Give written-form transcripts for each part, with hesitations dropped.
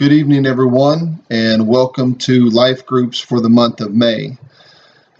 Good evening, everyone, and welcome to Life Groups for the month of May.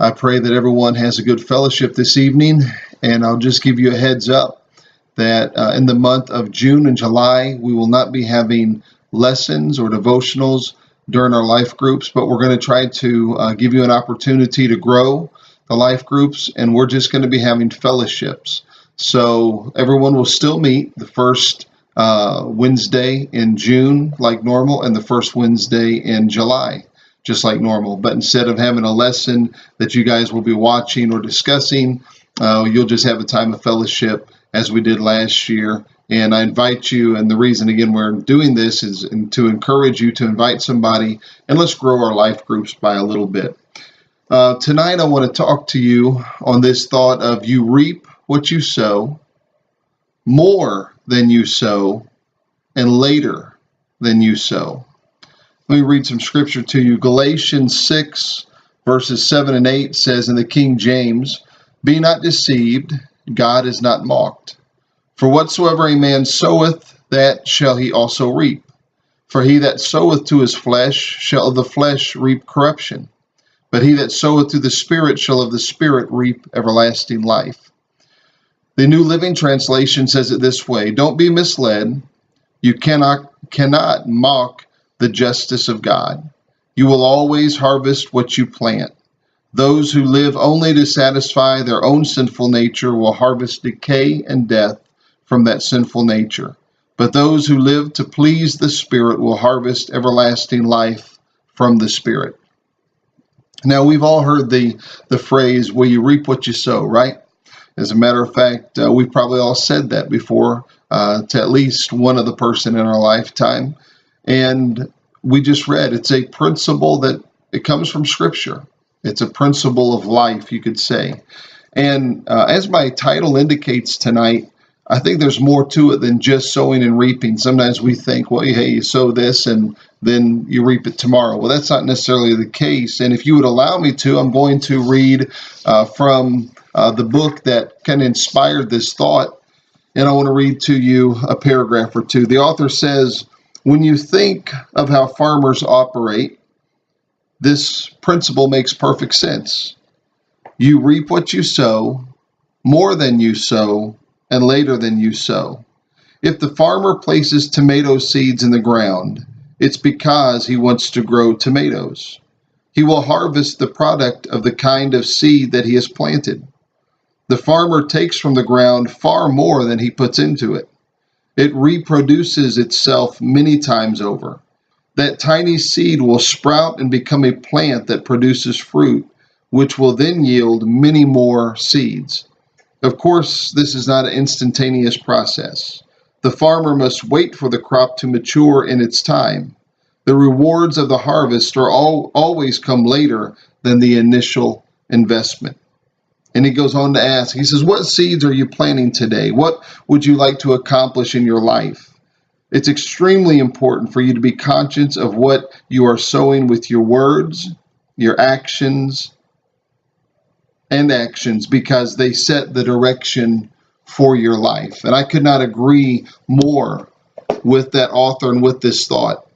I pray that everyone has a good fellowship this evening, and I'll just give you a heads up that in the month of June and July, we will not be having lessons or devotionals during our life groups, but we're going to try to give you an opportunity to grow the life groups, and we're just going to be having fellowships. So everyone will still meet the first Wednesday in June like normal, and the first Wednesday in July just like normal. But instead of having a lesson that you guys will be watching or discussing, you'll just have a time of fellowship as we did last year. And I invite you, and the reason again we're doing this is to encourage you to invite somebody, and let's grow our life groups by a little bit. Tonight I want to talk to you on this thought of you reap what you sow, more than you sow, and later than you sow. Let me read some scripture to you. Galatians 6 verses 7 and 8 says in the King James, "Be not deceived, God is not mocked. For whatsoever a man soweth, that shall he also reap. For he that soweth to his flesh shall of the flesh reap corruption. But he that soweth to the Spirit shall of the Spirit reap everlasting life." The New Living Translation says it this way: "Don't be misled. You cannot mock the justice of God. You will always harvest what you plant. Those who live only to satisfy their own sinful nature will harvest decay and death from that sinful nature. But those who live to please the Spirit will harvest everlasting life from the Spirit." Now, we've all heard the phrase, "Well, you reap what you sow," right? As a matter of fact, we've probably all said that before to at least one other person in our lifetime. And we just read, it's a principle that it comes from Scripture. It's a principle of life, you could say. And as my title indicates tonight, I think there's more to it than just sowing and reaping. Sometimes we think, well, hey, you sow this and then you reap it tomorrow. Well, that's not necessarily the case. And if you would allow me to, I'm going to read from the book that kind of inspired this thought. And I want to read to you a paragraph or two. The author says, "When you think of how farmers operate, this principle makes perfect sense. You reap what you sow, more than you sow, and later than you sow. If the farmer places tomato seeds in the ground, it's because he wants to grow tomatoes. He will harvest the product of the kind of seed that he has planted. The farmer takes from the ground far more than he puts into it. It reproduces itself many times over. That tiny seed will sprout and become a plant that produces fruit, which will then yield many more seeds. Of course, this is not an instantaneous process. The farmer must wait for the crop to mature in its time. The rewards of the harvest are always come later than the initial investment." And he goes on to ask, he says, "What seeds are you planting today? What would you like to accomplish in your life? It's extremely important for you to be conscious of what you are sowing with your words, your actions, because they set the direction for your life." And I could not agree more with that author and with this thought.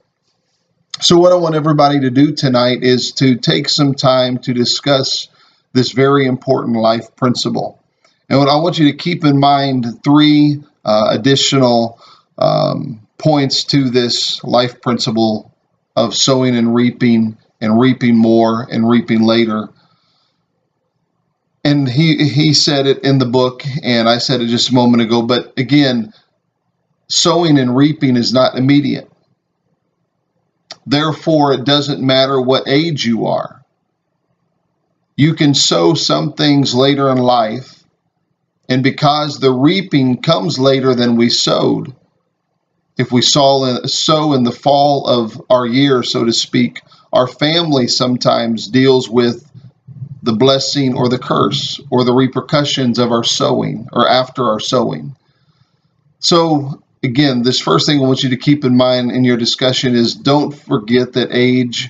So what I want everybody to do tonight is to take some time to discuss this very important life principle. And what I want you to keep in mind three additional points to this life principle of sowing and reaping more and reaping later. And he said it in the book, and I said it just a moment ago, but again, sowing and reaping is not immediate. Therefore, it doesn't matter what age you are. You can sow some things later in life, and because the reaping comes later than we sowed, if we sow in the fall of our year, so to speak, our family sometimes deals with the blessing or the curse or the repercussions of our sowing or after our sowing. So again, this first thing I want you to keep in mind in your discussion is don't forget that age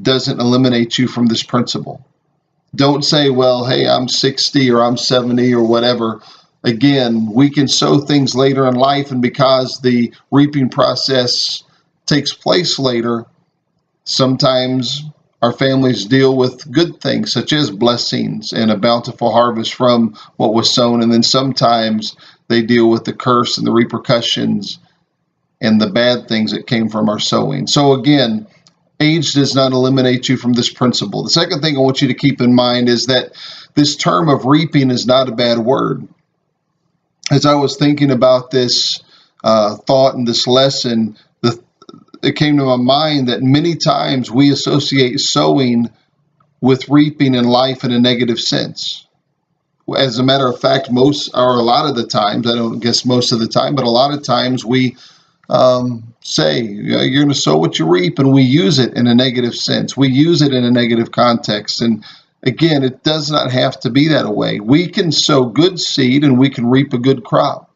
doesn't eliminate you from this principle. Don't say, well, hey, I'm 60 or I'm 70 or whatever. Again, we can sow things later in life, and because the reaping process takes place later, sometimes our families deal with good things such as blessings and a bountiful harvest from what was sown, and then sometimes they deal with the curse and the repercussions and the bad things that came from our sowing. So again, age does not eliminate you from this principle. The second thing I want you to keep in mind is that this term of reaping is not a bad word. As I was thinking about this thought and this lesson, it came to my mind that many times we associate sowing with reaping in life in a negative sense. As a matter of fact, a lot of the times, I don't guess most of the time, but a lot of times we say, you're going to sow what you reap, and we use it in a negative sense. We use it in a negative context. And again, it does not have to be that way. We can sow good seed and we can reap a good crop,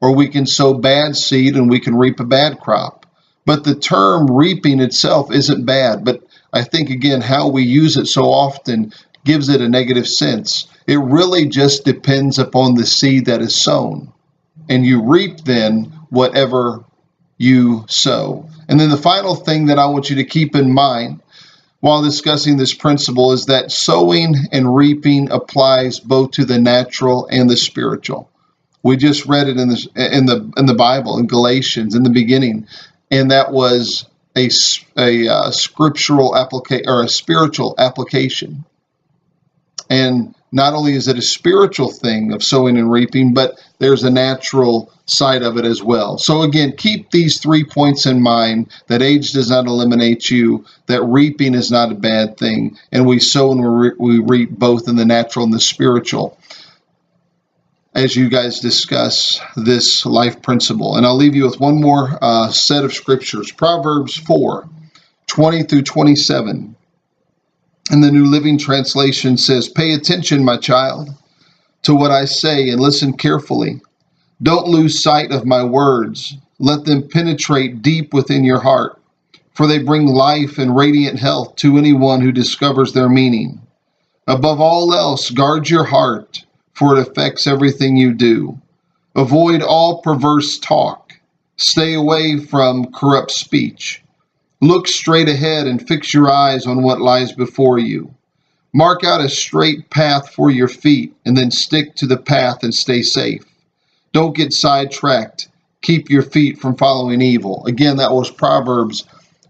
or we can sow bad seed and we can reap a bad crop. But the term reaping itself isn't bad, but I think, again, how we use it so often gives it a negative sense. It really just depends upon the seed that is sown, and you reap then whatever you sow. And then the final thing that I want you to keep in mind while discussing this principle is that sowing and reaping applies both to the natural and the spiritual. We just read it in the Bible, in Galatians, in the beginning. And that was a scriptural application, or a spiritual application. And not only is it a spiritual thing of sowing and reaping, but there's a natural side of it as well. So again, keep these 3 points in mind: that age does not eliminate you, that reaping is not a bad thing, and we sow and we reap both in the natural and the spiritual, as you guys discuss this life principle. And I'll leave you with one more set of scriptures. Proverbs 4:20 through 27. And the New Living Translation says, "Pay attention, my child, to what I say, and listen carefully. Don't lose sight of my words. Let them penetrate deep within your heart, for they bring life and radiant health to anyone who discovers their meaning. Above all else, guard your heart, for it affects everything you do. Avoid all perverse talk. Stay away from corrupt speech. Look straight ahead and fix your eyes on what lies before you. Mark out a straight path for your feet, and then stick to the path and stay safe. Don't get sidetracked. Keep your feet from following evil." Again, that was Proverbs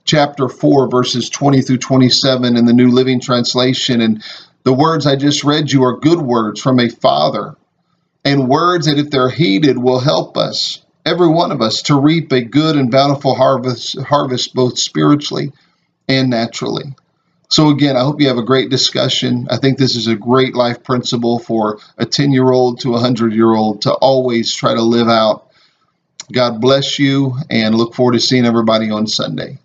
chapter 4, verses 20 through 27 in the New Living Translation. And the words I just read you are good words from a father, and words that, if they're heeded, will help us, every one of us, to reap a good and bountiful harvest both spiritually and naturally. So again, I hope you have a great discussion. I think this is a great life principle for a 10-year-old to a 100-year-old to always try to live out. God bless you, and look forward to seeing everybody on Sunday.